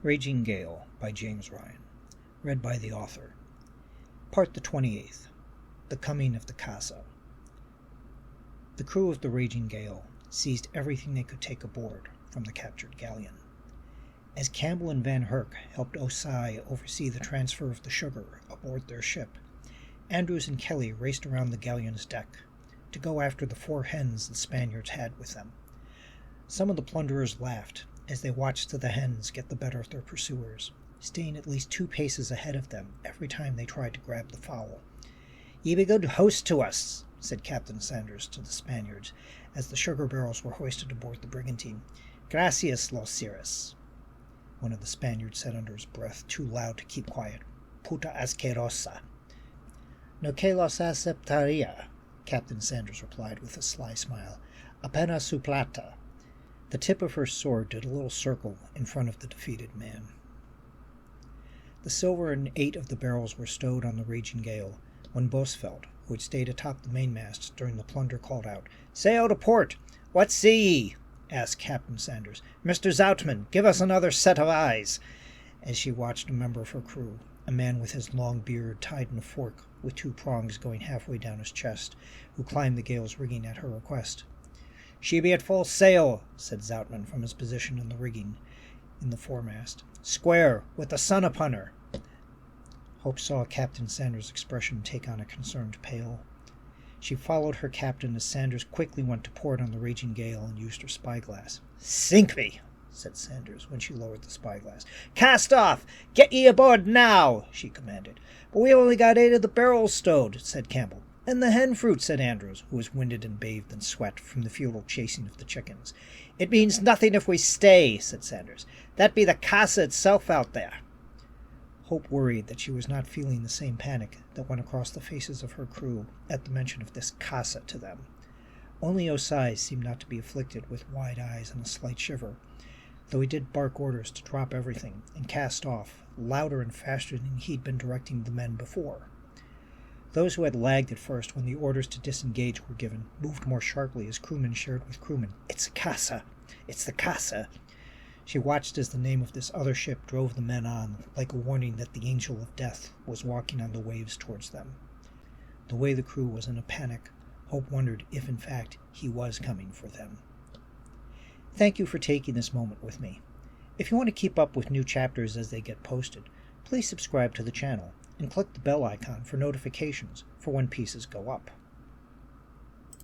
Raging Gale by James Ryan. Read by the author. Part the 28th. The Coming of the Casa. The crew of the Raging Gale seized everything they could take aboard from the captured galleon. As Campbell and Van Herk helped Osai oversee the transfer of the sugar aboard their ship, Andrews and Kelly raced around the galleon's deck to go after the 4 hens the Spaniards had with them. Some of the plunderers laughed as they watched the hens get the better of their pursuers, staying at least 2 paces ahead of them every time they tried to grab the fowl. "Ye be good host to us," said Captain Sanders to the Spaniards as the sugar barrels were hoisted aboard the brigantine. "Gracias, los Ciris." One of the Spaniards said under his breath, too loud to keep quiet, "Puta asquerosa." "No que los aceptaría," Captain Sanders replied with a sly smile. "Apenas su plata." The tip of her sword did a little circle in front of the defeated man. The silver in 8 of the barrels were stowed on the Raging Gale when Bosfeldt, who had stayed atop the mainmast during the plunder, called out, "Sail to port! What see ye?" asked Captain Sanders. "Mr. Zoutman, give us another set of eyes," as she watched a member of her crew, a man with his long beard tied in a fork with 2 prongs going halfway down his chest, who climbed the Gale's rigging at her request. "She be at full sail," said Zoutman from his position in the rigging in the foremast. "Square, with the sun upon her." Hope saw Captain Sanders' expression take on a concerned pale. She followed her captain as Sanders quickly went to port on the Raging Gale and used her spyglass. "Sink me," said Sanders when she lowered the spyglass. "Cast off! Get ye aboard now!" she commanded. "But we only got 8 of the barrels stowed," said Campbell. "And the hen fruit," said Andrews, who was winded and bathed in sweat from the futile chasing of the chickens. "It means nothing if we stay," said Sanders. "That be the Casa itself out there." Hope worried that she was not feeling the same panic that went across the faces of her crew at the mention of this Casa to them. Only Osai seemed not to be afflicted with wide eyes and a slight shiver, though he did bark orders to drop everything and cast off, louder and faster than he'd been directing the men before. Those who had lagged at first when the orders to disengage were given moved more sharply as crewmen shared with crewmen. "It's a Casa! It's the Casa!" She watched as the name of this other ship drove the men on, like a warning that the angel of death was walking on the waves towards them. The way the crew was in a panic, Hope wondered if, in fact, he was coming for them. Thank you for taking this moment with me. If you want to keep up with new chapters as they get posted, please subscribe to the channel and click the bell icon for notifications for when pieces go up.